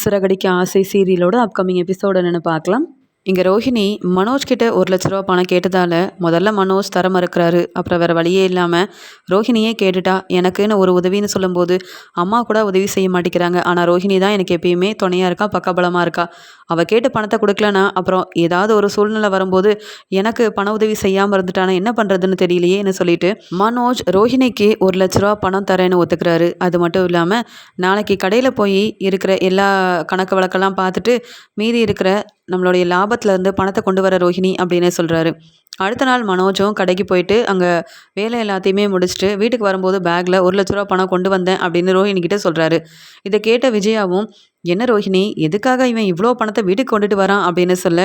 சிறகடிக்க ஆசை சீரியலோட upcoming episode என்னென்னு பார்க்கலாம். இங்கே ரோஹிணி மனோஜ் கிட்ட 1,00,000 ரூபா பணம் கேட்டதால் முதல்ல மனோஜ் தர மறுக்கிறாரு. அப்புறம் வேறு வழியே இல்லாமல் ரோஹிணியே கேட்டுட்டா. எனக்குன்னு ஒரு உதவின்னு சொல்லும்போது அம்மா கூட உதவி செய்ய மாட்டேங்கிறாங்க. ஆனால் ரோஹிணி தான் எனக்கு எப்பயுமே துணையாக இருக்கா, பக்கபலமாக இருக்கா. அவள் கேட்டு பணத்தை கொடுக்கலனா அப்புறம் ஏதாவது ஒரு சூழ்நிலை வரும்போது எனக்கு பண உதவி செய்யாமல் இருந்துட்டானா என்ன பண்ணுறதுன்னு தெரியலையேன்னு சொல்லிட்டு மனோஜ் ரோஹிணிக்கு 1,00,000 ரூபா பணம் தரேன்னு ஒத்துக்கிறாரு. அது மட்டும் இல்லாமல் நாளைக்கு கடையில் போய் இருக்கிற எல்லா கணக்கு வழக்கெல்லாம் பார்த்துட்டு மீதி இருக்கிற நம்மளுடைய லாபத்துலேருந்து பணத்தை கொண்டு வர ரோஹிணி அப்படின்னு சொல்கிறாரு. அடுத்த நாள் மனோஜும் கடைக்கு போயிட்டு அங்கே வேலை எல்லாத்தையுமே முடிச்சுட்டு வீட்டுக்கு வரும்போது பேக்கில் 1,00,000 ரூபா பணம் கொண்டு வந்தேன் அப்படின்னு ரோஹிணிக்கிட்ட சொல்கிறாரு. இதை கேட்ட விஜயாவும், என்ன ரோஹிணி, எதுக்காக இவன் இவ்வளோ பணத்தை வீட்டுக்கு கொண்டுட்டு வரான் அப்படின்னு சொல்ல,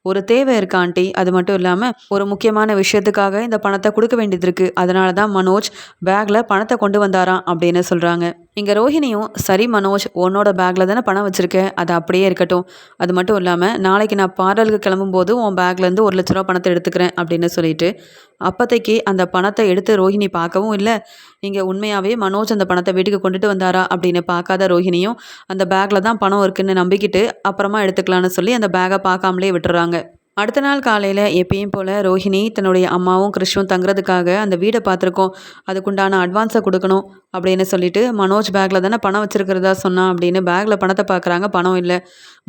ஒரு தேவை இருக்கா ஆண்டி, அது மட்டும் இல்லாமல் ஒரு முக்கியமான விஷயத்துக்காக இந்த பணத்தை கொடுக்க வேண்டியது இருக்குது, அதனால தான் மனோஜ் பேக்கில் பணத்தை கொண்டு வந்தாராம் அப்படின்னு சொல்கிறாங்க. இங்கே ரோஹிணியும், சரி மனோஜ், உன்னோட பேக்கில் தானே பணம் வச்சுருக்கேன், அது அப்படியே இருக்கட்டும். அது மட்டும் இல்லாமல் நாளைக்கு நான் பார்லருக்கு கிளம்பும்போது உன் பேக்லேருந்து 1,00,000 ரூபா பணத்தை எடுத்துக்கிறேன் அப்படின்னு சொல்லிட்டு அப்போதைக்கு அந்த பணத்தை எடுத்து ரோஹிணி பார்க்கவும் இல்லை. இங்கே உண்மையாகவே மனோஜ் அந்த பணத்தை வீட்டுக்கு கொண்டுட்டு வந்தாரா அப்படின்னு பார்க்காத ரோஹிணியும் அந்த பேக்கில் தான் பணம் இருக்குன்னு நம்பிக்கிட்டு அப்புறமா எடுத்துக்கலான்னு சொல்லி அந்த பேக்கை பார்க்காமலே விட்டுறாங்க. அடுத்த நாள் காலையில் எப்பயும் போல் ரோஹிணி தன்னுடைய அம்மாவும் கிறிஷும் தங்குறதுக்காக அந்த வீடை பார்த்துருக்கோம், அதுக்குண்டான அட்வான்ஸை கொடுக்கணும் அப்படின்னு சொல்லிட்டு மனோஜ் பேக்கில் தானே பணம் வச்சுருக்கிறதா சொன்னான் அப்படின்னு பேக்கில் பணத்தை பார்க்குறாங்க. பணம் இல்லை.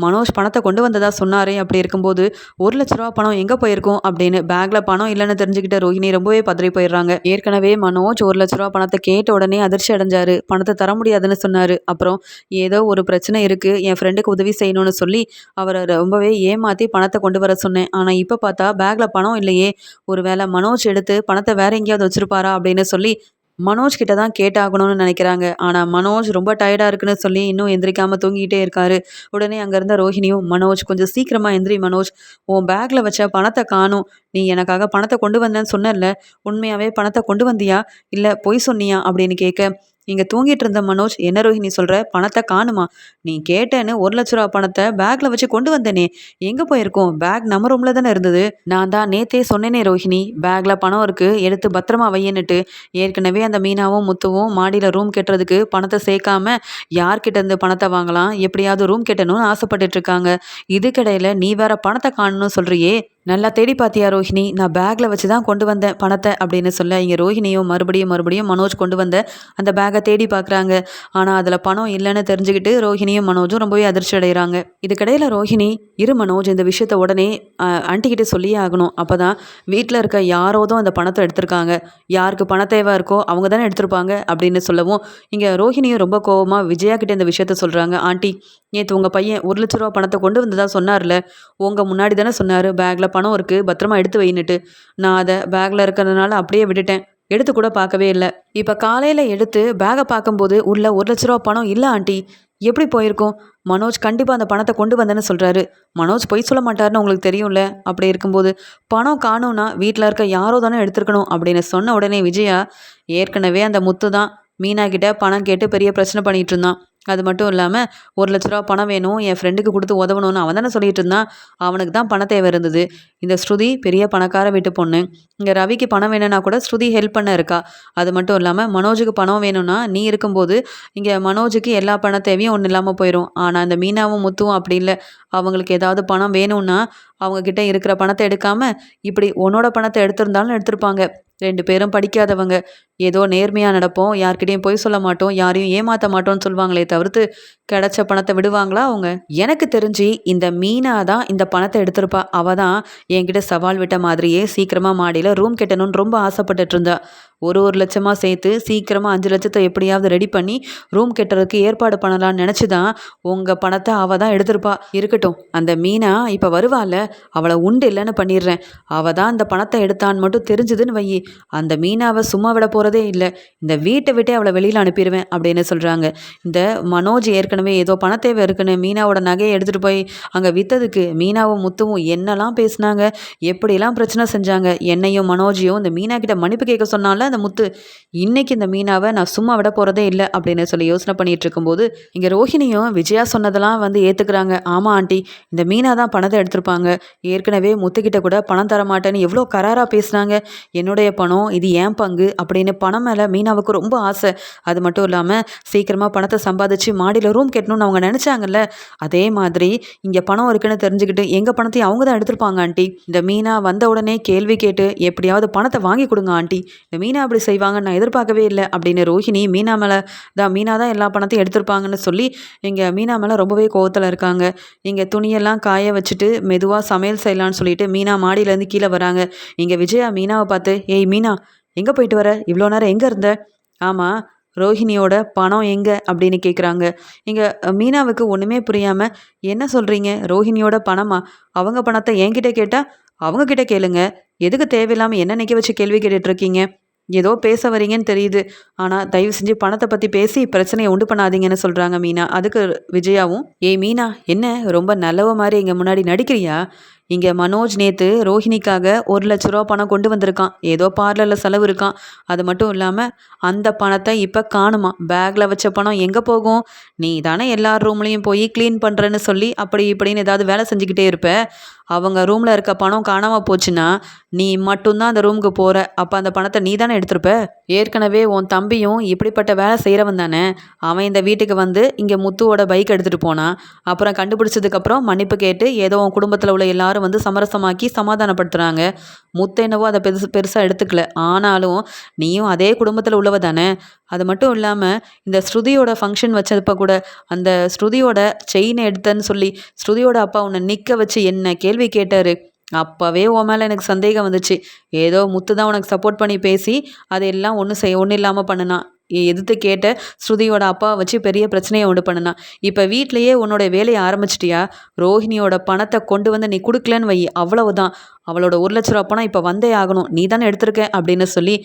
மனோஜ் பணத்தை கொண்டு வந்ததா சொன்னாரே, அப்படி இருக்கும்போது 1,00,000 ரூபா பணம் எங்கே போயிருக்கும் அப்படின்னு பேக்கில் பணம் இல்லைன்னு தெரிஞ்சுக்கிட்ட ரோஹிணி ரொம்பவே பதறி போயிடுறாங்க. ஏற்கனவே மனோஜ் 1,00,000 ரூபா பணத்தை கேட்ட உடனே அதிர்ச்சி அடைஞ்சாரு. பணத்தை தர முடியாதுன்னு சொன்னார். அப்புறம் ஏதோ ஒரு பிரச்சனை இருக்குது, என் ஃப்ரெண்டுக்கு உதவி செய்யணும்னு சொல்லி அவரை ரொம்பவே ஏமாற்றி பணத்தை கொண்டு வர சொன்னேன். ஆனால் இப்போ பார்த்தா பேக்கில் பணம் இல்லையே, ஒரு வேளை மனோஜ் எடுத்து பணத்தை வேற எங்கேயாவது வச்சுருப்பாரா அப்படின்னு சொல்லி மனோஜ் கிட்ட தான் கேட்டாகணும்னு நினைக்கிறாங்க. ஆனால் மனோஜ் ரொம்ப டயர்டாக இருக்குன்னு சொல்லி இன்னும் எந்திரிக்காமல் தூங்கிட்டே இருக்காரு. உடனே அங்கே இருந்த ரோஹிணியும், மனோஜ் கொஞ்சம் சீக்கிரமாக எந்திரி மனோஜ், உன் பேக்கில் வச்ச பணத்தை காணும், நீ எனக்காக பணத்தை கொண்டு வந்தேன்னு சொன்னல, உண்மையாகவே பணத்தை கொண்டு வந்தியா இல்லை பொய் சொன்னியா அப்படின்னு கேட்க, இங்கே தூங்கிட்டு இருந்த மனோஜ், என்ன ரோஹிணி சொல்கிற, பணத்தை காணுமா, நீ கேட்டேன்னு 1,00,000 ரூபா பணத்தை பேக்கில் வச்சு கொண்டு வந்தேனே, எங்கே போயிருக்கோம், பேக் நம்ம ரூமில் தானே இருந்தது, நான் தான் நேத்தே சொன்னேனே ரோஹிணி, பேக்கில் பணம் இருக்குது, எடுத்து பத்திரமா வையன்னுட்டு. ஏற்கனவே அந்த மீனாவும் முத்துவும் மாடியில் ரூம் கட்டுறதுக்கு பணத்தை சேர்க்காம யார்கிட்ட இருந்து பணத்தை வாங்கலாம், எப்படியாவது ரூம் கட்டணும்னு ஆசைப்பட்டுட்டு இருக்காங்க. இதுக்கிடையில் நீ வேற பணத்தை காணணும்னு சொல்கிறியே, நல்லா தேடி பார்த்தியா ரோஹிணி, நான் பேக்கில் வச்சு தான் கொண்டு வந்தேன் பணத்தை அப்படின்னு சொல்ல, இங்கே ரோஹிணியும் மறுபடியும் மனோஜ் கொண்டு வந்த அந்த பேக்கை தேடி பார்க்குறாங்க. ஆனால் அதில் பணம் இல்லைன்னு தெரிஞ்சுக்கிட்டு ரோஹிணியும் மனோஜும் ரொம்பவே அதிர்ச்சி அடைகிறாங்க. இதுக்கிடையில் ரோஹிணி, இரு மனோஜ், இந்த விஷயத்த உடனே ஆண்டிக்கிட்டே சொல்லியே ஆகணும், அப்போ தான் வீட்டில் இருக்க யாரோதும் அந்த பணத்தை எடுத்திருக்காங்க, யாருக்கு பண தேவை இருக்கோ அவங்க தானே எடுத்திருப்பாங்க அப்படின்னு சொல்லவும், இங்கே ரோஹிணியும் ரொம்ப கோவமாக விஜயா கிட்டே இந்த விஷயத்த சொல்கிறாங்க. ஆண்டி, நேற்று உங்கள் பையன் 1,00,000 ரூபா பணத்தை கொண்டு வந்ததா சொன்னார்ல, உங்கள் முன்னாடி தானே சொன்னார் பேக்கில் பணம் இருக்குது, பத்திரமா எடுத்து வைன்னுட்டு. நான் அதை பேக்கில் இருக்கிறதுனால அப்படியே விட்டுட்டேன், எடுத்து கூட பார்க்கவே இல்லை. இப்போ காலையில் எடுத்து பேக்கை பார்க்கும்போது உள்ள 1,00,000 ரூபா பணம் இல்லை ஆண்டி, எப்படி போயிருக்கும், மனோஜ் கண்டிப்பாக அந்த பணத்தை கொண்டு வந்தேன்னு சொல்கிறாரு, மனோஜ் பொய் சொல்ல மாட்டாருன்னு உங்களுக்கு தெரியும்ல, அப்படி இருக்கும்போது பணம் காணும்னா வீட்டில் இருக்க யாரோ தானே எடுத்துருக்கணும் அப்படின்னு சொன்ன உடனே விஜயா, ஏற்கனவே அந்த முத்து தான் மீனா கிட்ட பணம் கேட்டு பெரிய பிரச்சனை பண்ணிகிட்டு இருந்தான், அது மட்டும் இல்லாமல் 1,00,000 ரூபா பணம் வேணும், என் ஃப்ரெண்டுக்கு கொடுத்து உதவணும்னு அவன் தானே சொல்லிட்டு இருந்தான், அவனுக்கு தான் பண தேவை இருந்தது. இந்த ஸ்ருதி பெரிய பணக்கார வீட்டு பொண்ணு, இங்கே ரவிக்கு பணம் வேணும்னா கூட ஸ்ருதி ஹெல்ப் பண்ண இருக்கா. அது மட்டும் இல்லாமல் மனோஜுக்கு பணம் வேணும்னா நீ இருக்கும்போது இங்கே மனோஜுக்கு எல்லா பண தேவையும் ஒன்றும் இல்லாமல் போயிடும். ஆனால் அந்த மீனாவும் முத்துவும் அப்படி இல்லை, அவங்களுக்கு ஏதாவது பணம் வேணும்னா அவங்கக்கிட்ட இருக்கிற பணத்தை எடுக்காமல் இப்படி உன்னோட பணத்தை எடுத்திருந்தாலும் எடுத்திருப்பாங்க. 2 பேரும் படிக்காதவங்க, ஏதோ நேர்மையாக நடப்போம், யார்கிட்டையும் பொய் சொல்ல மாட்டோம், யாரையும் ஏமாற்ற மாட்டோம்னு சொல்லுவாங்களே தவிர்த்து கிடைச்ச பணத்தை விடுவாங்களா அவங்க? எனக்கு தெரிஞ்சு இந்த மீனா தான் இந்த பணத்தை எடுத்திருப்பா. அவள் தான் என்கிட்ட சவால் விட்ட மாதிரியே சீக்கிரமாக மாடியில் ரூம் கட்டணும்னு ரொம்ப ஆசைப்பட்டுட்டு இருந்தா. ஒரு லட்சமாக சேர்த்து சீக்கிரமாக 5 லட்சத்தை எப்படியாவது ரெடி பண்ணி ரூம் கட்டுறதுக்கு ஏற்பாடு பண்ணலான்னு நினச்சி தான் உங்கள் பணத்தை அவள் தான் எடுத்திருப்பா. இருக்கட்டும், அந்த மீனா இப்போ வருவாள், அவளை உண்டு இல்லைன்னு பண்ணிடுறேன். அவள் தான் அந்த பணத்தை எடுத்தான்னு மட்டும் தெரிஞ்சுதுன்னு வையி, அந்த மீனாவை சும்மா விட போகிறதே இல்லை, இந்த வீட்டை விட்டே அவளை வெளியில் அனுப்பிடுவேன் அப்படின்னு சொல்கிறாங்க. இந்த மனோஜ் ஏற்கனவே ஏதோ பண தேவை இருக்குன்னு மீனாவோட நகையை எடுத்துகிட்டு போய் அங்கே விற்றதுக்கு மீனாவும் முத்துவும் என்னெல்லாம் பேசினாங்க, எப்படிலாம் பிரச்சனை செஞ்சாங்க. என்னையும் மனோஜையும் இந்த மீனா கிட்ட மன்னிப்பு கேட்க சொன்னால அந்த முத்து. இன்னைக்கு இந்த மீனாவை நான் சும்மா விட போகிறதே இல்லை அப்படின்னு சொல்லி யோசனை பண்ணிட்டு இருக்கும்போது இங்கே ரோஹிணியும் விஜயா சொன்னதெல்லாம் வந்து ஏற்றுக்கிறாங்க. ஆமாம் ஆண்டி, இந்த மீனா தான் பணத்தை எடுத்திருப்பாங்க. ஏற்கனவே முத்துக்கிட்ட கூட பணம் தர மாட்டேன்னு எவ்வளோ கராராக பேசுனாங்க. என்னுடைய பணம், இது ஏன் பங்கு அப்படின்னு பணம் மேலே மீனாவுக்கு ரொம்ப ஆசை. அது மட்டும் இல்லாமல் சீக்கிரமாக பணத்தை சம்பாதிச்சு மாடியில் ரூம் கட்டணும்னு அவங்க நினச்சாங்கல்ல. அதே மாதிரி இங்கே பணம் இருக்குன்னு தெரிஞ்சுக்கிட்டு எங்கள் பணத்தையும் அவங்க தான் எடுத்திருப்பாங்க ஆண்டி. இந்த மீனா வந்த உடனே கேள்வி கேட்டு எப்படியாவது பணத்தை வாங்கி கொடுங்க ஆண்டி. இந்த மீனா அப்படி செய்வாங்க நான் எதிர்பார்க்கவே இல்லை அப்படின்னு ரோஹிணி மீனா தான் எல்லா பணத்தையும் எடுத்திருப்பாங்கன்னு சொல்லி இங்கே மீனா மேலே ரொம்பவே கோவத்தில் இருக்காங்க. இங்கே துணியெல்லாம் காய வச்சுட்டு மெதுவாக சமையல் செய்யலான்னு சொல்லிட்டு மீனா மாடியிலேருந்து கீழே வராங்க. இங்கே விஜயா மீனாவை பார்த்து, ஏய் மீனா, எங்கே போயிட்டு வர? இவ்வளோ நேரம் எங்கே இருந்த? ஆமாம், ரோஹிணியோட பணம் எங்கே அப்படின்னு கேட்குறாங்க. இங்கே மீனாவுக்கு ஒன்றுமே புரியாமல், என்ன சொல்கிறீங்க? ரோஹிணியோட பணமா? அவங்க பணத்தை என்கிட்ட கேட்டால் அவங்கக்கிட்ட கேளுங்க. எதுக்கு தேவையில்லாமல் என்ன நிற்க வச்சு கேள்வி கேட்டுட்ருக்கீங்க? ஏதோ பேச வரீங்கன்னு தெரியுது. ஆனால் தயவு செஞ்சு பணத்தை பற்றி பேசி பிரச்சனையை உண்டு பண்ணாதீங்கன்னு சொல்கிறாங்க மீனா. அதுக்கு விஜயாவும், ஏய் மீனா, என்ன ரொம்ப நல்லவ மாதிரி இங்கே முன்னாடி நடிக்கிறியா? இங்கே மனோஜ் நேற்று ரோஹிணிக்காக 1,00,000 பணம் கொண்டு வந்திருக்கான். ஏதோ பார்லரில் செலவு இருக்கான். அது மட்டும் இல்லாமல் அந்த பணத்தை இப்போ காணுமா. பேக்கில் வச்ச பணம் எங்கே போகும்? நீ தானே எல்லார் ரூம்லேயும் போய் க்ளீன் பண்ணுறேன்னு சொல்லி அப்படி இப்படின்னு ஏதாவது வேலை செஞ்சுக்கிட்டே இருப்ப. அவங்க ரூமில் இருக்க பணம் காணாமல் போச்சுன்னா நீ மட்டும்தான் அந்த ரூமுக்கு போகிற. அப்போ அந்த பணத்தை நீ தானே எடுத்திருப்ப. ஏற்கனவே உன் தம்பியும் இப்படிப்பட்ட வேலை செய்கிறவன் தானே. அவன் இந்த வீட்டுக்கு வந்து இங்கே முத்துவோட பைக் எடுத்துகிட்டு போனான். அப்புறம் கண்டுபிடிச்சதுக்கப்புறம் மன்னிப்பு கேட்டு ஏதோ உன் குடும்பத்தில் உள்ள எல்லாரும் வந்து சமரசமாக்கி சமாதானப்படுத்துகிறாங்க. முத்து என்னவோ அதை பெருசாக எடுத்துக்கல. ஆனாலும் நீயும் அதே குடும்பத்தில் உள்ளவ தானே. அது மட்டும் இல்லாமல் இந்த ஸ்ருதியோட ஃபங்க்ஷன் வச்சப்போ கூட அந்த ஸ்ருதியோட செயினை எடுத்தேன்னு சொல்லி ஸ்ருதியோட அப்பா உன்னை நிற்க வச்சு என்ன கேள்வி கேட்டார். அப்போவே உன் மேலே எனக்கு சந்தேகம் வந்துச்சு. ஏதோ முத்து தான் உனக்கு சப்போர்ட் பண்ணி பேசி அதையெல்லாம் ஒன்றும் இல்லாமல் பண்ணுனான். எதிர்த்து கேட்ட ஸ்ருதியோட அப்பாவை வச்சு பெரிய பிரச்சனையை உண்டு பண்ணுனான். இப்போ வீட்லேயே உன்னோட வேலையை ஆரம்பிச்சிட்டியா? ரோஹிணியோட பணத்தை கொண்டு வந்து நீ கொடுக்கலன்னு வை, அவ்வளவுதான். அவளோட 1,00,000 பணம் இப்போ வந்தே ஆகணும். நீ தானே எடுத்திருக்க அப்படின்னு சொல்லி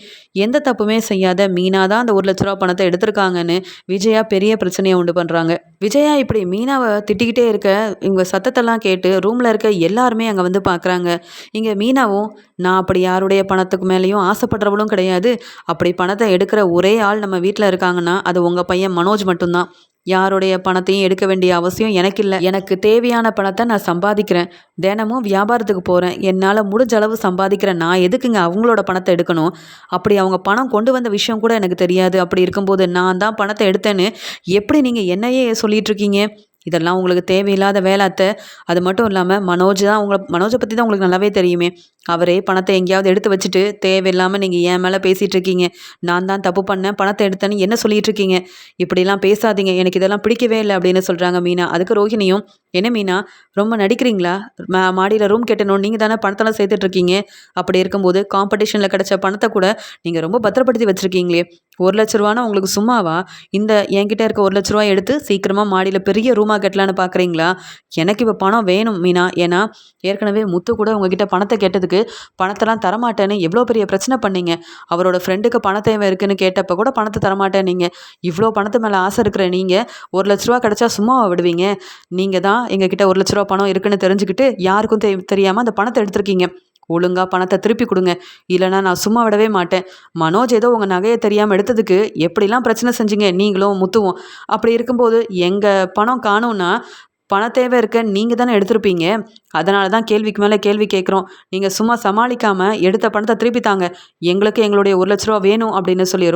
எந்த தப்புமே செய்யாத மீனா தான் அந்த 1,00,000 பணத்தை எடுத்திருக்காங்கன்னு விஜயா பெரிய பிரச்சனையை உண்டு பண்ணுறாங்க. விஜயா இப்படி மீனாவை திட்டிக்கிட்டே இருக்க இவங்க சத்தத்தெல்லாம் கேட்டு ரூமில் இருக்க எல்லாருமே அங்கே வந்து பார்க்குறாங்க. இங்கே மீனாவும், நான் அப்படி யாருடைய பணத்துக்கு மேலேயும் ஆசைப்படுறவளும் கிடையாது. அப்படி பணத்தை எடுக்கிற ஒரே ஆள் நம்ம வீட்டில் இருக்காங்கன்னா அது உங்கள் பையன் மனோஜ் மட்டும்தான். யாருடைய பணத்தையும் எடுக்க வேண்டிய அவசியம் எனக்கு இல்லை. எனக்கு தேவையான பணத்தை நான் சம்பாதிக்கிறேன். தினமும் வியாபாரத்துக்கு போகிறேன். என்னால் முடிஞ்ச அளவு சம்பாதிக்கிறேன். நான் எதுக்குங்க அவங்களோட பணத்தை எடுக்கணும்? அப்படி அவங்க பணம் கொண்டு வந்த விஷயம் கூட எனக்கு தெரியாது. அப்படி இருக்கும்போது நான் தான் பணத்தை எடுத்தேன்னு எப்படி நீங்கள் என்னையே சொல்லிட்டு இருக்கீங்க? இதெல்லாம் உங்களுக்கு தேவையில்லாத வேலை அத்தை. அது மட்டும் இல்லாமல் மனோஜை பற்றி தான் உங்களுக்கு நல்லாவே தெரியுமே. அவரே பணத்தை எங்கேயாவது எடுத்து வச்சுட்டு தேவையில்லாமல் நீங்கள் என் மேலே பேசிகிட்டு இருக்கீங்க. நான் தான் தப்பு பண்ணேன், பணத்தை எடுத்தேன்னு என்ன சொல்லிட்டு இருக்கீங்க? இப்படிலாம் பேசாதீங்க, எனக்கு இதெல்லாம் பிடிக்கவே இல்லை அப்படின்னு சொல்கிறாங்க மீனா. அதுக்கு ரோஹிணியும், என்ன மீனா, ரொம்ப நடிக்கிறீங்களா? மாடியில் ரூம் கட்டணும், நீங்கள் தானே பணத்தெல்லாம் சேர்த்துட்ருக்கீங்க. அப்படி இருக்கும்போது காம்படிஷனில் கிடச்ச பணத்தை கூட நீங்கள் ரொம்ப பத்திரப்படுத்தி வச்சுருக்கீங்களே. 1,00,000 உங்களுக்கு சும்மாவா? இந்த என்கிட்ட இருக்க 1,00,000 எடுத்து சீக்கிரமாக மாடியில் பெரிய ரூமாக கட்டலான்னு பார்க்குறீங்களா? எனக்கு இப்போ பணம் வேணும் மீனா. ஏன்னா ஏற்கனவே முத்து கூட உங்ககிட்ட பணத்தை கேட்டதுக்கு பணத்தெல்லாம் தரமாட்டேன்னு எவ்வளோ பெரிய பிரச்சனை பண்ணீங்க. அவரோட ஃப்ரெண்டுக்கு பண தேவை இருக்குன்னு கேட்டப்போ கூட பணத்தை தரமாட்டேன். நீங்கள் இவ்வளோ பணத்து மேலே ஆசை இருக்கிற நீங்கள் 1,00,000 கிடச்சா சும்மாவா விடுவீங்க? நீங்கள் தான் எங்ககிட்ட 1,00,000 பணம் இருக்குன்னு தெரிஞ்சுக்கிட்டு யாருக்கும் தெரியாமல் அந்த பணத்தை எடுத்திருக்கீங்க. ஒழுங்கா பணத்தை திருப்பி கொடுங்க, இல்லைனா நான் சும்மா விடவே மாட்டேன். மனோஜ் ஏதோ உங்கள் நகையை தெரியாமல் எடுத்ததுக்கு எப்படிலாம் பிரச்சனை செஞ்சீங்க நீங்களும் முத்துவும். அப்படி இருக்கும்போது எங்கள் பணம் காணும்னா பண தேவை இருக்க நீங்கள் தானே எடுத்திருப்பீங்க. அதனால தான் கேள்விக்கு மேலே கேள்வி கேட்குறோம். நீங்கள் சும்மா சமாளிக்காமல் எடுத்த பணத்தை திருப்பி தாங்க. எங்களுக்கு எங்களுடைய 1,00,000 வேணும் அப்படின்னு சொல்லி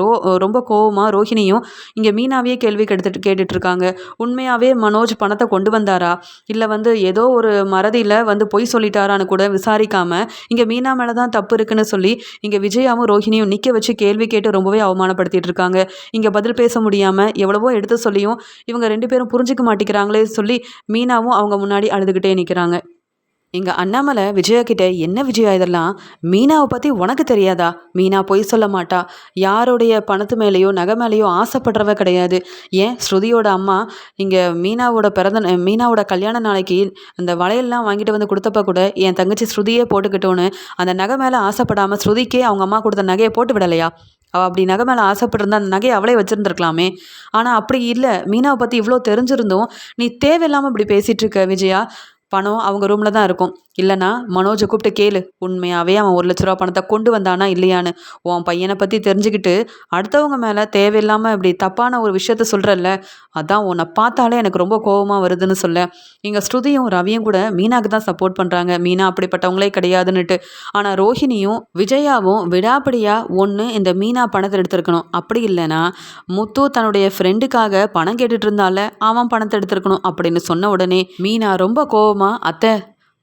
ரொம்ப கோவமாக ரோஹிணியும் இங்கே மீனாவையே கேள்வி கேட்டுட்ருக்காங்க. உண்மையாகவே மனோஜ் பணத்தை கொண்டு வந்தாரா, இல்லை வந்து ஏதோ ஒரு மறதியில் வந்து பொய் சொல்லிட்டாரான்னு கூட விசாரிக்காமல் இங்கே மீனா மேலே தான் தப்பு இருக்குன்னு சொல்லி இங்கே விஜயாவும் ரோஹிணியும் நிற்க வச்சு கேள்வி கேட்டு ரொம்பவே அவமானப்படுத்திட்டு இருக்காங்க. இங்கே பதில் பேச முடியாமல் எவ்வளவோ எடுத்து சொல்லியும் இவங்க 2 பேரும் புரிஞ்சிக்க மாட்டேங்கிறாங்களே சொல்லி மீனாவும் அவங்க முன்னாடி அழுதுகிட்டே நிற்கிறாங்க. இங்கே அண்ணாமலை விஜயா கிட்டே, என்ன விஜயா இதெல்லாம்? மீனாவை பற்றி உனக்கு தெரியாதா? மீனா பொய் சொல்ல மாட்டா. யாருடைய பணத்து மேலேயோ நகை மேலேயோ ஆசைப்படுறவ கிடையாது. ஏன் ஸ்ருதியோட அம்மா இங்கே மீனாவோட கல்யாண நாளைக்கு அந்த வளையல்லாம் வாங்கிட்டு வந்து கொடுத்தப்ப கூட என் தங்கச்சி ஸ்ருதியே போட்டுக்கிட்டோன்னு அந்த நகை மேலே ஆசைப்படாமல் ஸ்ருதிக்கே அவங்க அம்மா கொடுத்த நகையை போட்டு விடலையா? அவள் அப்படி நகை மேலே ஆசைப்பட்டிருந்தா அந்த நகையை அவளே வச்சுருந்துருக்கலாமே. ஆனால் அப்படி இல்லை. மீனாவை பற்றி இவ்வளோ தெரிஞ்சிருந்தும் நீ தேவையில்லாமல் இப்படி பேசிகிட்டு இருக்க விஜயா. பணம் அவங்க ரூமில் தான் இருக்கும். இல்லைனா மனோஜை கூப்பிட்டு கேளு, உண்மையாகவே அவன் 1,00,000 பணத்தை கொண்டு வந்தானா இல்லையான்னு. உன் பையனை பற்றி தெரிஞ்சுக்கிட்டு அடுத்தவங்க மேலே தேவையில்லாமல் இப்படி தப்பான ஒரு விஷயத்த சொல்கிறல்ல, அதான் உன்னை பார்த்தாலே எனக்கு ரொம்ப கோபமாக வருதுன்னு சொல்ல. இங்கே ஸ்ருதியும் ரவியும் கூட மீனாக்கு தான் சப்போர்ட் பண்ணுறாங்க, மீனா அப்படிப்பட்டவங்களே கிடையாதுன்னுட்டு. ஆனால் ரோஹிணியும் விஜயாவும் விடாப்பிடியாக ஒன்று இந்த மீனா பணத்தை எடுத்திருக்கணும், அப்படி இல்லைன்னா முத்து தன்னுடைய ஃப்ரெண்டுக்காக பணம் கேட்டுட்டு இருந்தால அவன் பணத்தை எடுத்திருக்கணும் அப்படின்னு சொன்ன உடனே மீனா ரொம்ப கோவமா, அத்தை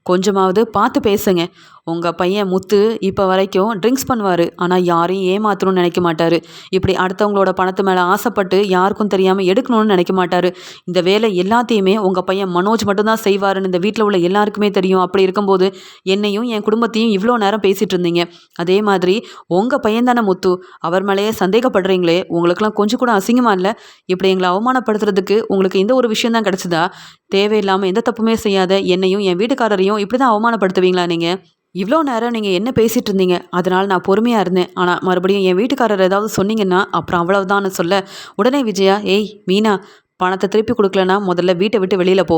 கொஞ்சமாவது பார்த்து பேசுங்க. உங்கள் பையன் முத்து இப்போ வரைக்கும் ட்ரிங்க்ஸ் பண்ணுவார், ஆனால் யாரையும் ஏமாற்றணும்னு நினைக்க மாட்டார். இப்படி அடுத்தவங்களோட பணத்து மேலே ஆசைப்பட்டு யாருக்கும் தெரியாமல் எடுக்கணும்னு நினைக்க மாட்டார். இந்த வேலை எல்லாத்தையுமே உங்கள் பையன் மனோஜ் மட்டும்தான் செய்வாருன்னு இந்த வீட்டில் உள்ள எல்லாருக்குமே தெரியும். அப்படி இருக்கும்போது என்னையும் என் குடும்பத்தையும் இவ்வளோ நேரம் பேசிகிட்டு இருந்தீங்க. அதே மாதிரி உங்கள் பையன் தானே முத்து, அவர் மேலேயே சந்தேகப்படுறீங்களே, உங்களுக்கெல்லாம் கொஞ்சம் கூட அசிங்கமா இல்லை? இப்படி எங்களை அவமானப்படுத்துறதுக்கு உங்களுக்கு இந்த ஒரு விஷயம் தான் கிடச்சிதா? தேவையில்லாமல் எந்த தப்புமே செய்யாத என்னையும் என் வீட்டுக்காரரையும் இப்படி தான் அவமானப்படுத்துவீங்களா நீங்கள்? இவ்வளோ நேரம் நீங்கள் என்ன பேசிகிட்டு இருந்தீங்க, அதனால் நான் பொறுமையாக இருந்தேன். ஆனால் மறுபடியும் என் வீட்டுக்காரர் ஏதாவது சொன்னீங்கன்னா அப்புறம் அவ்வளவுதான்னு சொல்ல, உடனே விஜயா, ஏய் மீனா, பணத்தை திருப்பி கொடுக்கலனா முதல்ல வீட்டை விட்டு வெளியில் போ.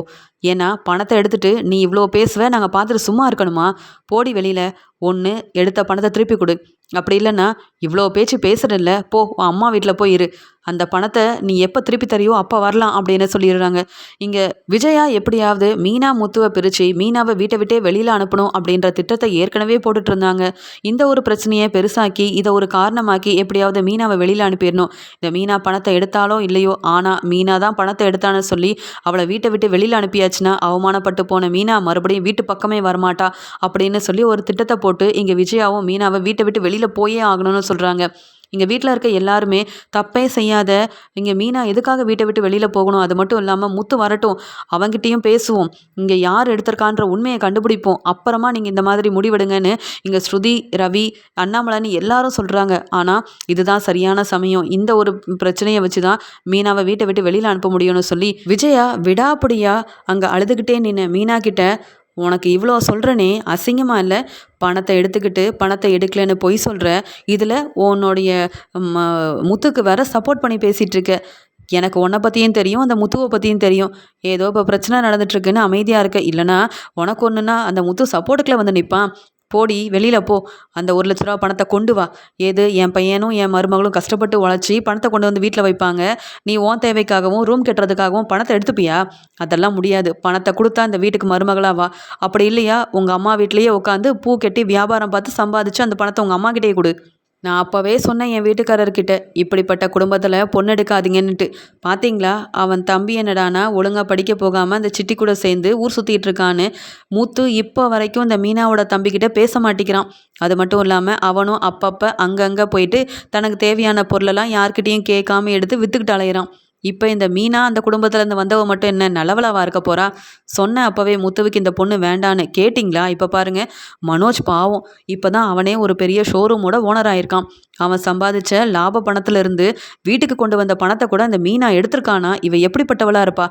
ஏன்னா பணத்தை எடுத்துட்டு நீ இவ்வளோ பேசுவ, நாங்கள் பார்த்துட்டு சும்மா இருக்கணுமா? போடி வெளியில். ஒன்று எடுத்த பணத்தை திருப்பி கொடு, அப்படி இல்லைன்னா இவ்வளோ பேச்சு பேசுகிறல்ல, போ உன் அம்மா வீட்டில் போய் இரு. அந்த பணத்தை நீ எப்போ திருப்பி தரியோ அப்போ வரலாம் அப்படின்னு சொல்லிடுறாங்க. இங்கே விஜயா எப்படியாவது மீனா முத்துவை பிரித்து மீனாவை வீட்டை விட்டே வெளியில் அனுப்பணும் அப்படின்ற திட்டத்தை ஏற்கனவே போட்டுட்டு இருந்தாங்க. இந்த ஒரு பிரச்சனையை பெருசாக்கி இதை ஒரு காரணமாக்கி எப்படியாவது மீனாவை வெளியில் அனுப்பிடணும். இந்த மீனா பணத்தை எடுத்தாலோ இல்லையோ, ஆனால் மீனா தான் பணத்தை எடுத்தான்னு சொல்லி அவளை வீட்டை விட்டு வெளியில் அனுப்பியாச்சுன்னா அவமானப்பட்டு போன மீனா மறுபடியும் வீட்டு பக்கமே வரமாட்டா அப்படின்னு சொல்லி ஒரு திட்டத்தை போட்டு இங்கே விஜயாவும் மீனாவை வீட்டை விட்டு வெளியில் போயே ஆகணும்னு சொல்கிறாங்க. இங்கே வீட்டில் இருக்க எல்லாருமே தப்பே செய்யாத இங்கே மீனா எதுக்காக வீட்டை விட்டு வெளியில் போகணும், அது மட்டும் இல்லாமல் முத்து வரட்டும், அவங்ககிட்டையும் பேசுவோம், இங்கே யார் எடுத்திருக்கான்ற உண்மையை கண்டுபிடிப்போம், அப்புறமா நீங்கள் இந்த மாதிரி முடிவெடுங்கன்னு இங்கே ஸ்ருதி, ரவி, அண்ணாமலைன்னு எல்லாரும் சொல்கிறாங்க. ஆனால் இதுதான் சரியான சமயம், இந்த ஒரு பிரச்சனையை வச்சு தான் மீனாவை வீட்டை விட்டு வெளியில் அனுப்ப முடியும்னு சொல்லி விஜயா விடாப்பிடியாக அங்கே அழுதுகிட்டே நின்று மீனா கிட்ட, உனக்கு இவ்வளோ சொல்கிறனே அசிங்கமா இல்லை? பணத்தை எடுத்துக்கிட்டு பணத்தை எடுக்கலைன்னு பொய் சொல்கிற, இதில் உன்னுடைய முத்துக்கு வேற சப்போர்ட் பண்ணி பேசிகிட்டு இருக்க. எனக்கு உன்னை பற்றியும் தெரியும், அந்த முத்துவை பற்றியும் தெரியும். ஏதோ இப்போ பிரச்சனை நடந்துட்டுருக்குன்னு அமைதியாக இருக்க, இல்லைனா உனக்கு ஒன்றுனா அந்த முத்து சப்போர்ட்டுக்குள்ளே வந்து நிற்பான். போடி வெளியில் போ, அந்த 1,00,000 பணத்தை கொண்டு வா. ஏது என் பையனும் என் மருமகளும் கஷ்டப்பட்டு உழைச்சி பணத்தை கொண்டு வந்து வீட்டில் வைப்பாங்க, நீ உன் தேவைக்காகவும் ரூம் கட்டுறதுக்காகவும் பணத்தை எடுத்துப்பியா? அதெல்லாம் முடியாது. பணத்தை கொடுத்தா இந்த வீட்டுக்கு மருமகளாக வா, அப்படி இல்லையா உங்கள் அம்மா வீட்லேயே உட்காந்து பூ கட்டி வியாபாரம் பார்த்து சம்பாதிச்சு அந்த பணத்தை உங்கள் அம்மா கிட்டேயே கொடு. நான் அப்போவே சொன்னேன் என் வீட்டுக்காரர்கிட்ட, இப்படிப்பட்ட குடும்பத்தில் பொண்ணு எடுக்காதீங்கன்னுட்டு. பார்த்தீங்களா, அவன் தம்பி என்னடானா ஒழுங்காக படிக்க போகாமல் அந்த சிட்டி கூட சேர்ந்து ஊர் சுற்றிட்டு இருக்கான்னு. மூத்து இப்போ வரைக்கும் இந்த மீனாவோட தம்பிக்கிட்ட பேச மாட்டேங்கிறான். அது மட்டும் இல்லாமல் அவனும் அப்பப்போ அங்கங்கே போயிட்டு தனக்கு தேவையான பொருளெல்லாம் யார்கிட்டையும் கேட்காம எடுத்து விற்றுக்கிட்டு அலையிறான். இப்போ இந்த மீனா அந்த குடும்பத்துலேருந்து வந்தவ மட்டும் என்ன நல்லவளாவா இருக்க போகிறா? சொன்ன அப்போவே முத்துவுக்கு இந்த பொண்ணு வேண்டான்னு கேட்டிங்களா? இப்போ பாருங்கள், மனோஜ் பாவம் இப்போ தான் அவனே ஒரு பெரிய ஷோரூமோட ஓனர் ஆயிருக்கான். அவன் சம்பாதிச்ச லாப பணத்திலிருந்து வீட்டுக்கு கொண்டு வந்த பணத்தை கூட அந்த மீனா எடுத்திருக்கானா? இவ எப்படிப்பட்டவளாக இருப்பா?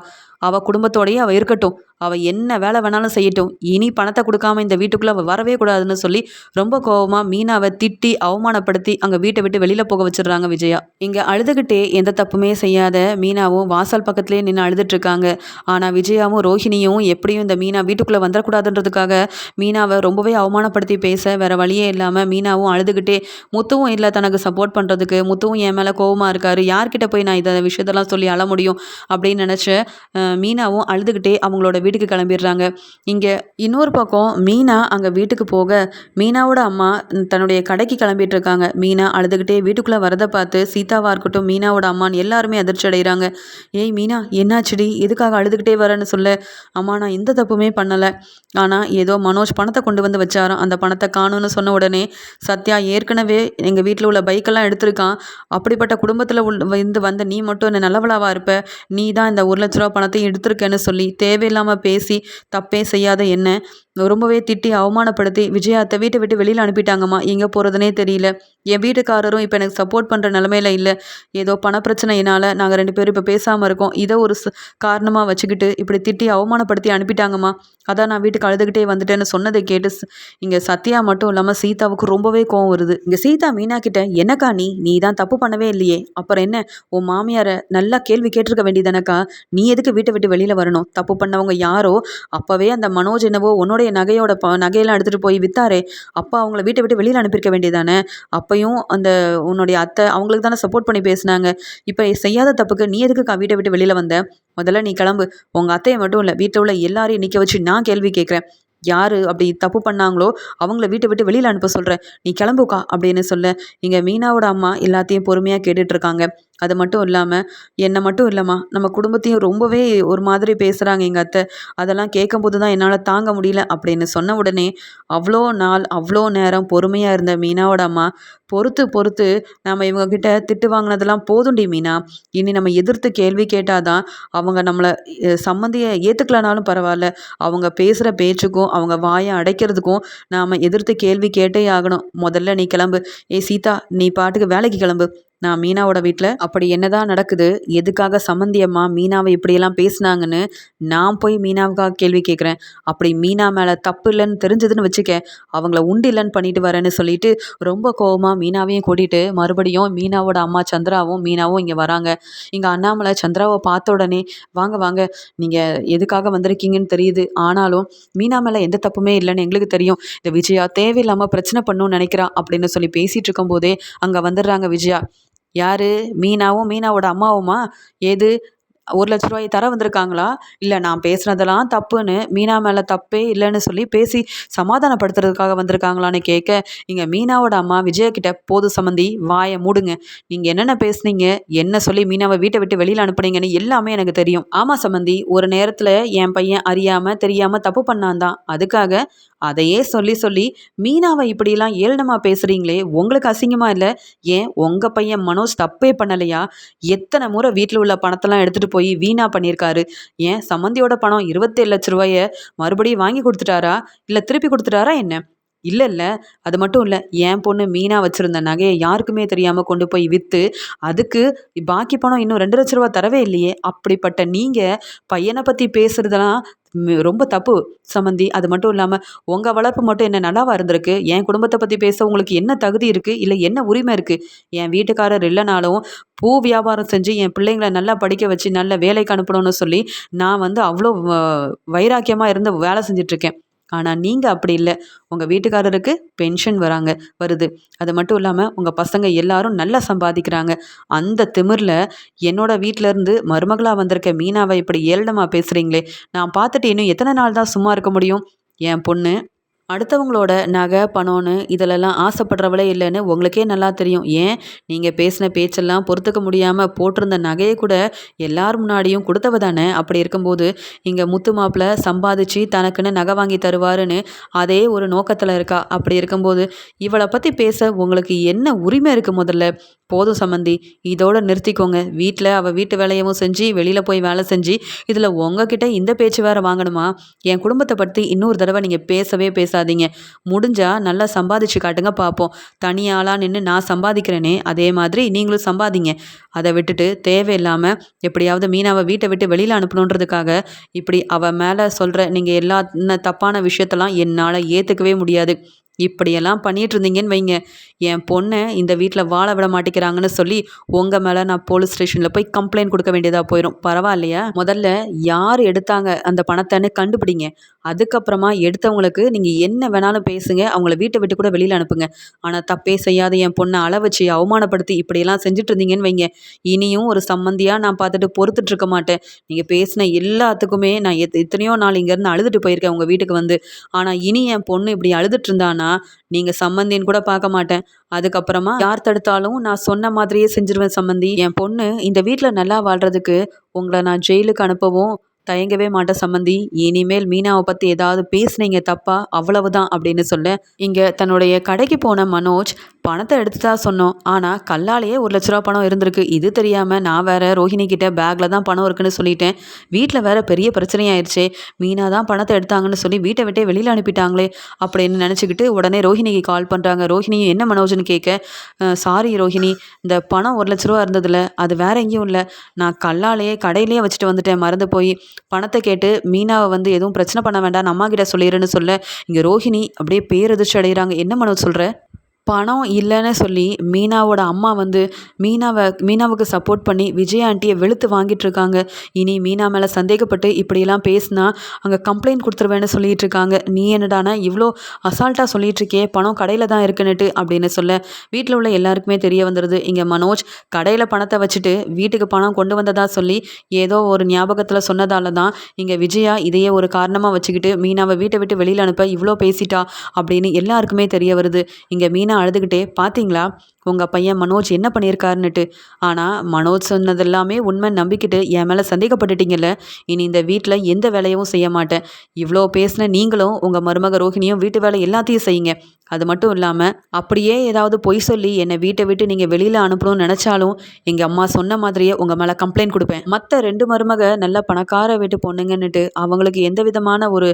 அவள் குடும்பத்தோடையே அவள் இருக்கட்டும், அவள் என்ன வேலை வேணாலும் செய்யட்டும், இனி பணத்தை கொடுக்காம இந்த வீட்டுக்குள்ளே அவள் வரவே கூடாதுன்னு சொல்லி ரொம்ப கோபமாக மீனாவை திட்டி அவமானப்படுத்தி அங்கே வீட்டை விட்டு வெளியில் போக வச்சிடுறாங்க விஜயா. இங்கே அழுதுகிட்டே எந்த தப்புமே செய்யாத மீனாவும் வாசல் பக்கத்துலேயே நின்று அழுதுட்ருக்காங்க. ஆனால் விஜயாவும் ரோஹிணியும் எப்படியும் இந்த மீனா வீட்டுக்குள்ளே வந்துடக்கூடாதுன்றதுக்காக மீனாவை ரொம்பவே அவமானப்படுத்தி பேச வேறு வழியே இல்லாமல் மீனாவும் அழுதுகிட்டே, முத்துவும் இல்லை தனக்கு சப்போர்ட் பண்ணுறதுக்கு, முத்துவும் என் மேலே கோபமாக இருக்காரு, யார்கிட்ட போய் நான் இதை விஷயத்தெல்லாம் சொல்லி அழ முடியும் அப்படின்னு நினச்ச மீனாவும் அழுதுகிட்டே அவங்களோட வீட்டுக்கு கிளம்பிடுறாங்க. இங்கே இன்னொரு பக்கம் மீனா அங்கே வீட்டுக்கு போக மீனாவோட அம்மா தன்னுடைய கடைக்கு கிளம்பிட்டு இருக்காங்க. மீனா அழுதுகிட்டே வீட்டுக்குள்ளே வரதை பார்த்து சீதாவாக இருக்கட்டும், மீனாவோட அம்மான்னு எல்லாருமே அதிர்ச்சி அடைகிறாங்க. ஏய் மீனா, என்னாச்சுடி, எதுக்காக அழுதுகிட்டே வரேன்னு சொல்ல. அம்மா நான் எந்த தப்புமே பண்ணலை, ஆனால் ஏதோ மனோஜ் பணத்தை கொண்டு வந்து வச்சாராம், அந்த பணத்தை காணும்னு சொன்ன உடனே சத்யா ஏற்கனவே எங்கள் வீட்டில் உள்ள பைக்கெல்லாம் எடுத்திருக்கான், அப்படிப்பட்ட குடும்பத்தில் வந்த நீ மட்டும் என்ன நல்லவளாவா இருப்ப, நீ தான் இந்த 1,00,000 பணத்தையும் எடுத்திருக்கேன்னு சொல்லி தேவையில்லாமல் பேசி தப்பே செய்யாத என்ன ரொம்பவே திட்டி அவமானப்படுத்தி விஜயா அத்தை வீட்டை விட்டு வெளியில் அனுப்பிட்டாங்கம்மா. எங்கே போகிறதுனே தெரியல, என் வீட்டுக்காரரும் இப்போ எனக்கு சப்போர்ட் பண்ணுற நிலமையில இல்லை. ஏதோ பணப்பிரச்சனையினால் நாங்கள் 2 பேரும் இப்போ பேசாமல் இருக்கோம். இதை ஒரு காரணமாக வச்சுக்கிட்டு இப்படி திட்டி அவமானப்படுத்தி அனுப்பிட்டாங்கம்மா. அதான் நான் வீட்டுக்கு அழுதுகிட்டே வந்துட்டேன்னு சொன்னதை கேட்டு இங்கே சத்யா மட்டும் இல்லாமல் சீதாவுக்கு ரொம்பவே கோவம் வருது. இங்கே சீதா மீனா கிட்ட, என்னக்கா நீ தான் தப்பு பண்ணவே இல்லையே, அப்புறம் என்ன உன் மாமியாரை நல்லா கேள்வி கேட்டிருக்க வேண்டியதானக்கா, நீ எதுக்கு வீட்டை விட்டு வெளியில் வரணும்? தப்பு பண்ணவங்க யாரோ அப்போவே அந்த மனோஜ் என்னவோ உன்னுடைய நகையெல்லாம் எடுத்துகிட்டு போய் வித்தாரே, அப்போ அவங்கள வீட்டை விட்டு வெளியில் அனுப்பியிருக்க வேண்டியதானே. அப்பையும் அந்த உன்னுடைய அத்தை அவங்களுக்கு தானே சப்போர்ட் பண்ணி பேசினாங்க. இப்போ செய்யாத தப்புக்கு நீ எதுக்குக்கா வீட்டை விட்டு வெளியில் வந்த? முதல்ல நீ கிளம்பு. உங்கள் அத்தையை மட்டும் இல்லை, வீட்டில் உள்ள எல்லாரையும் நிற்க வச்சு நான் கேள்வி கேட்குறேன். யார் அப்படி தப்பு பண்ணாங்களோ அவங்கள வீட்டை விட்டு வெளியில் அனுப்ப சொல்கிறேன். நீ கிளம்புக்கா அப்படின்னு சொல்ல, இங்கே மீனாவோட அம்மா எல்லாத்தையும் பொறுமையாக கேட்டுட்ருக்காங்க. அது மட்டும் இல்லாமல் என்னை மட்டும் இல்லைம்மா, நம்ம குடும்பத்தையும் ரொம்பவே ஒரு மாதிரி பேசுகிறாங்க எங்கள் அத்தை. அதெல்லாம் கேட்கும்போது தான் என்னால் தாங்க முடியல அப்படின்னு சொன்ன உடனே அவ்வளோ நாள் அவ்வளோ நேரம் பொறுமையாக இருந்த மீனாவோட அம்மா பொறுத்து நம்ம இவங்கக்கிட்ட திட்டு வாங்கினதெல்லாம் போதுண்டி மீனா, இனி நம்ம எதிர்த்து கேள்வி கேட்டால் தான் அவங்க நம்மளை சம்மந்தியை ஏற்றுக்கலனாலும் பரவாயில்ல, அவங்க பேசுகிற பேச்சுக்கும் அவங்க வாயை அடைக்கிறதுக்கும் நாம் எதிர்த்து கேள்வி கேட்டே ஆகணும். முதல்ல நீ கிளம்பு. சீதா, நீ பாட்டுக்கு வேலைக்கு கிளம்பு. நான் மீனாவோட வீட்டில் அப்படி என்னதான் நடக்குது, எதுக்காக சம்மந்தி அம்மா மீனாவை இப்படியெல்லாம் பேசுனாங்கன்னு நான் போய் மீனாவுக்காக கேள்வி கேட்குறேன். அப்படி மீனா மேலே தப்பு இல்லைன்னு தெரிஞ்சதுன்னு வச்சுக்க, அவங்கள உண்டு இல்லைன்னு பண்ணிட்டு வரேன்னு சொல்லிட்டு ரொம்ப கோவமாக மீனாவையும் கூட்டிகிட்டு மறுபடியும் மீனாவோட அம்மா சந்திராவும் மீனாவும் இங்கே வராங்க. இங்கே அண்ணாமலை சந்திராவை பார்த்த உடனே, வாங்க வாங்க, நீங்கள் எதுக்காக வந்திருக்கீங்கன்னு தெரியுது, ஆனாலும் மீனா மேலே எந்த தப்புமே இல்லைன்னு எங்களுக்கு தெரியும். இந்த விஜயா தேவையில்லாமல் பிரச்சனை பண்ணணும்னு நினைக்கிறா அப்படின்னு சொல்லி பேசிகிட்டு இருக்கும்போதே அங்கே வந்துடுறாங்க விஜயா. யாரு? மீனாவும் மீனாவோட அம்மாவுமா? ஏது 1,00,000 தர வந்திருக்காங்களா? இல்லை, நான் பேசுனதெல்லாம் தப்புன்னு மீனா மேலே தப்பே இல்லைன்னு சொல்லி பேசி சமாதானப்படுத்துறதுக்காக வந்திருக்காங்களான்னு கேட்க, இங்கே மீனாவோட அம்மா விஜயா கிட்ட, போதும் சம்மந்தி, வாயை மூடுங்க. நீங்கள் என்னென்ன பேசுனீங்க, என்ன சொல்லி மீனாவை வீட்டை விட்டு வெளியில் அனுப்புனீங்கன்னு எல்லாமே எனக்கு தெரியும். ஆமாம் சம்மந்தி, ஒரு நேரத்தில் என் பையன் அறியாமல் தெரியாமல் தப்பு பண்ணான் தான். அதுக்காக அதையே சொல்லி மீனாவை இப்படிலாம் ஏளனமாக பேசுகிறீங்களே, உங்களுக்கு அசிங்கமாக இல்லை? ஏன் உங்கள் பையன் மனோஜ் தப்பே பண்ணலையா? எத்தனை முறை வீட்டில் உள்ள பணத்தெல்லாம் எடுத்துகிட்டு போய் வீணா பண்ணியிருக்காரு. ஏன் சம்மந்தியோட பணம் 27,00,000 மறுபடியும் வாங்கி கொடுத்துட்டாரா, இல்லை திருப்பி கொடுத்துட்டாரா என்ன? இல்லை, அது மட்டும் இல்லை, என் பொண்ணு மீனா வச்சுருந்த நகையை யாருக்குமே தெரியாமல் கொண்டு போய் விற்று அதுக்கு பாக்கி பணம் இன்னும் 2,00,000 தரவே இல்லையே. அப்படிப்பட்ட நீங்கள் பையனை பற்றி பேசுகிறதெல்லாம் ரொம்ப தப்பு சம்மந்தி. அது மட்டும் இல்லாமல் உங்கள் வளர்ப்பு மட்டும் என்ன நல்லாவா இருந்திருக்கு? என் குடும்பத்தை பற்றி பேச உங்களுக்கு என்ன தகுதி இருக்குது, இல்லை என்ன உரிமை இருக்குது? என் வீட்டுக்காரர் இல்லைனாலும் பூ வியாபாரம் செஞ்சு என் பிள்ளைங்களை நல்லா படிக்க வச்சு நல்ல வேலைக்கு அனுப்பணும்னு சொல்லி நான் அவ்வளோ வைராக்கியமாக இருந்து வேலை செஞ்சிட்ருக்கேன். ஆனால் நீங்கள் அப்படி இல்லை. உங்கள் வீட்டுக்காரருக்கு பென்ஷன் வருது. அது மட்டும் இல்லாமல் உங்கள் பசங்க எல்லாரும் நல்லா சம்பாதிக்கிறாங்க. அந்த திமிரில் என்னோட வீட்டிலேருந்து மருமகளாக வந்திருக்க மீனாவை இப்படி ஏளனமாக பேசுகிறீங்களே, நான் பார்த்துட்டு இன்னும் எத்தனை நாள் தான் சும்மா இருக்க முடியும்? என் பொண்ணு அடுத்தவங்களோட நகை பணம்னு இதிலெல்லாம் ஆசைப்படுறவளே இல்லைன்னு உங்களுக்கே நல்லா தெரியும். ஏன் நீங்கள் பேசின பேச்செல்லாம் பொறுத்துக்க முடியாமல் போட்டிருந்த நகையை கூட எல்லார் முன்னாடியும் கொடுத்தவ தானே. அப்படி இருக்கும்போது இங்கே முத்து மாப்பிள்ள சம்பாதிச்சு தனக்குன்னு நகை வாங்கி தருவாருன்னு அதே ஒரு நோக்கத்தில் இருக்கா. அப்படி இருக்கும்போது இவளை பற்றி பேச உங்களுக்கு என்ன உரிமை இருக்குது? முதல்ல போதும் சம்மந்தி, இதோட நிறுத்திக்கோங்க. வீட்டில் அவள் வீட்டு வேலையவும் செஞ்சு வெளியில் போய் வேலை செஞ்சு இதில் உங்ககிட்ட இந்த பேச்சு வேறு வாங்கணுமா? என் குடும்பத்தை பற்றி இன்னொரு தடவை நீங்கள் பேசாதீங்க. முடிஞ்சால் நல்லா சம்பாதிச்சு காட்டுங்க பார்ப்போம். தனியாளாக நின்று நான் சம்பாதிக்கிறேனே அதே மாதிரி நீங்களும் சம்பாதிங்க. அதை விட்டுட்டு தேவையில்லாமல் எப்படியாவது மீனாவை வீட்டை விட்டு வெளியில் அனுப்பணுன்றதுக்காக இப்படி அவள் மேலே சொல்கிற நீங்கள் எல்லா தப்பான விஷயத்தெல்லாம் என்னால் ஏற்றுக்கவே முடியாது. இப்படியெல்லாம் பண்ணிட்டு இருந்தீங்கன்னு வைங்க, என் பொண்ணை இந்த வீட்டில் வாழ விட மாட்டேங்கிறாங்கன்னு சொல்லி உங்கள் மேலே நான் போலீஸ் ஸ்டேஷனில் போய் கம்ப்ளைண்ட் கொடுக்க வேண்டியதாக போயிடும். பரவாயில்லையா? முதல்ல யார் எடுத்தாங்க அந்த பணத்தைன்னு கண்டுபிடிங்க. அதுக்கப்புறமா எடுத்தவங்களுக்கு நீங்கள் என்ன வேணாலும் பேசுங்க, அவங்கள வீட்டை விட்டு கூட வெளியில் அனுப்புங்க. ஆனால் தப்பே செய்யாத என் பொண்ணை அள வச்சு அவமானப்படுத்தி இப்படியெல்லாம் செஞ்சுட்டு இருந்தீங்கன்னு வைங்க, இனியும் ஒரு சம்மந்தியாக நான் பார்த்துட்டு பொறுத்துட்டு இருக்க மாட்டேன். நீங்கள் பேசின எல்லாத்துக்குமே நான் எத்தனையோ நாள் இங்கேருந்து அழுதுட்டு போயிருக்கேன் உங்கள் வீட்டுக்கு வந்து. ஆனால் இனி என் பொண்ணு இப்படி அழுதுட்டு இருந்தானா நீங்கள் சம்மந்தின்னு கூட பார்க்க மாட்டேன். அதுக்கப்புறமா யார் தடுத்தாலும் நான் சொன்ன மாதிரியே செஞ்சிருவேன் சம்மந்தி. என் பொண்ணு இந்த வீட்டில் நல்லா வாழ்கிறதுக்கு உங்களை நான் ஜெயிலுக்கு அனுப்பவும் தயங்கவே மாட்டேன் சம்மந்தி. இனிமேல் மீனாவை பற்றி ஏதாவது பேசுனீங்க தப்பா, அவ்வளவுதான் அப்படின்னு சொல்ல, இங்கே தன்னுடைய கடைக்கு போன மனோஜ் பணத்தை எடுத்துட்டா சொன்னோம். ஆனால் கல்லாலேயே 1,00,000 பணம் இருந்திருக்கு. இது தெரியாமல் நான் வேற ரோஹிணி கிட்ட பேக்கில் தான் பணம் இருக்குன்னு சொல்லிட்டேன். வீட்டில் வேற பெரிய பிரச்சனையாயிருச்சே. மீனா தான் பணத்தை எடுத்தாங்கன்னு சொல்லி வீட்டை விட்டே வெளியில் அனுப்பிட்டாங்களே அப்படின்னு நினச்சிக்கிட்டு உடனே ரோஹிணிக்கு கால் பண்ணுறாங்க. ரோஹிணியும் என்ன மனோஜ்னு கேட்க, சாரி ரோஹிணி, இந்த பணம் 1,00,000 இருந்ததில்ல, அது வேற எங்கேயும் இல்லை. நான் கல்லாலேயே கடையிலேயே வச்சுட்டு வந்துட்டேன், மறந்து போய். பணத்தை கேட்டு மீனாவை வந்து எதுவும் பிரச்சனை பண்ண வேண்டாம், அம்மா கிட்ட சொல்லிடுன்னு சொல்ல இங்கே ரோஹிணி அப்படியே பேரதிர்ச்சி அடைகிறாங்க. என்ன மனோஜ் சொல்கிற? பணம் இல்லைன்னு சொல்லி மீனாவோட அம்மா வந்து மீனாவுக்கு சப்போர்ட் பண்ணி விஜய் ஆண்டியை வெளுத்து வாங்கிட்டு இருக்காங்க. இனி மீனா மேலே சந்தேகப்பட்டு இப்படியெல்லாம் பேசினா அங்கே கம்ப்ளைண்ட் கொடுத்துருவேன்னு சொல்லிட்டு இருக்காங்க. நீ என்னடானா இவ்வளோ அசால்ட்டாக சொல்லிட்டு இருக்கே, பணம் கடையில் தான் இருக்குன்னுட்டு அப்படின்னு சொல்ல வீட்டில் உள்ள எல்லாருக்குமே தெரிய வந்துடுது. இங்கே மனோஜ் கடையில் பணத்தை வச்சுட்டு வீட்டுக்கு பணம் கொண்டு வந்ததா சொல்லி ஏதோ ஒரு ஞாபகத்தில் சொன்னதால தான் இங்கே விஜயா இதையே ஒரு காரணமாக வச்சுக்கிட்டு மீனாவை வீட்டை விட்டு வெளியில் அனுப்ப இவ்வளோ பேசிட்டா அப்படின்னு எல்லாருக்குமே தெரிய வருது. இங்கே மீனா அழுதுகிட்டே, பாத்தீங்களா உங்கள் பையன் மனோஜ் என்ன பண்ணியிருக்காருன்னுட்டு. ஆனால் மனோஜ் சொன்னது எல்லாமே உண்மை நம்பிக்கிட்டு என் மேலே சந்தேகப்பட்டுட்டீங்கல்ல. இனி இந்த வீட்டில் எந்த வேலையும் செய்ய மாட்டேன். இவ்வளோ பேசின நீங்களும் உங்கள் மருமக ரோஹிணியும் வீட்டு வேலை எல்லாத்தையும் செய்யுங்க. அது மட்டும் இல்லாமல் அப்படியே ஏதாவது பொய் சொல்லி என்னை வீட்டை விட்டு நீங்கள் வெளியில் அனுப்பணும்னு நினச்சாலும் எங்கள் அம்மா சொன்ன மாதிரியே உங்கள் மேலே கம்ப்ளைண்ட் கொடுப்பேன். மற்ற 2 மருமக நல்ல பணக்கார வீட்டு பொண்ணுங்கன்னுட்டு அவங்களுக்கு எந்த விதமான ஒரு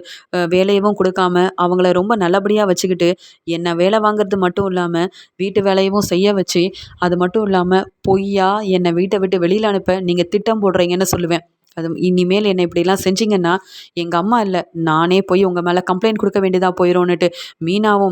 வேலையும் கொடுக்காம அவங்கள ரொம்ப நல்லபடியாக வச்சுக்கிட்டு என்னை வேலை வாங்குறது மட்டும் இல்லாமல் வீட்டு வேலையும் செய்ய வச்சு, அது மட்டும் இல்லாமல் பொய்யா என்னை வீட்டை விட்டு வெளியில் அனுப்ப நீங்கள் திட்டம் போடுறீங்கன்னு சொல்லுவேன். அது இனிமேல் என்னை இப்படிலாம் செஞ்சிங்கன்னா எங்கள் அம்மா இல்லை, நானே போய் உங்கள் மேலே கம்ப்ளைண்ட் கொடுக்க வேண்டியதாக போயிடும்னுட்டு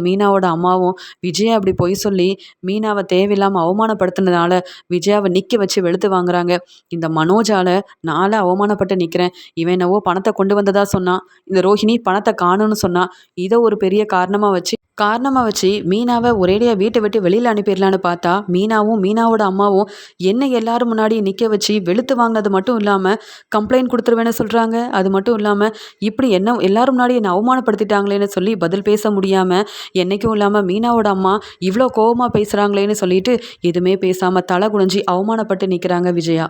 மீனாவோட அம்மாவும் விஜயா அப்படி பொய் சொல்லி மீனாவை தேவையில்லாமல் அவமானப்படுத்தினதால விஜயாவை நிற்க வச்சு வெளுத்து வாங்குறாங்க. இந்த மனோஜால் நாளை அவமானப்பட்டு நிற்கிறேன். இவன் என்னவோ பணத்தை கொண்டு வந்ததா சொன்னான், இந்த ரோஹிணி பணத்தை காணும்னு சொன்னான். இதை ஒரு பெரிய காரணமாக வச்சு மீனாவை ஒரேடியாக வீட்டை விட்டு வெளியில் அனுப்பிடலான்னு பார்த்தா மீனாவோட அம்மாவும் என்ன எல்லாரும் முன்னாடி நிற்க வச்சு வெளுத்து வாங்கினது மட்டும் இல்லாமல் கம்ப்ளைண்ட் கொடுத்துருவேன்னு சொல்கிறாங்க. அது மட்டும் இல்லாமல் இப்படி என்ன எல்லாரும் முன்னாடி என்னை அவமானப்படுத்திட்டாங்களேன்னு சொல்லி பதில் பேச முடியாமல், என்றைக்கும் இல்லாமல் மீனாவோட அம்மா இவ்வளோ கோவமாக பேசுகிறாங்களேன்னு சொல்லிட்டு எதுவுமே பேசாமல் தலை குனிஞ்சி அவமானப்பட்டு நிற்கிறாங்க விஜயா.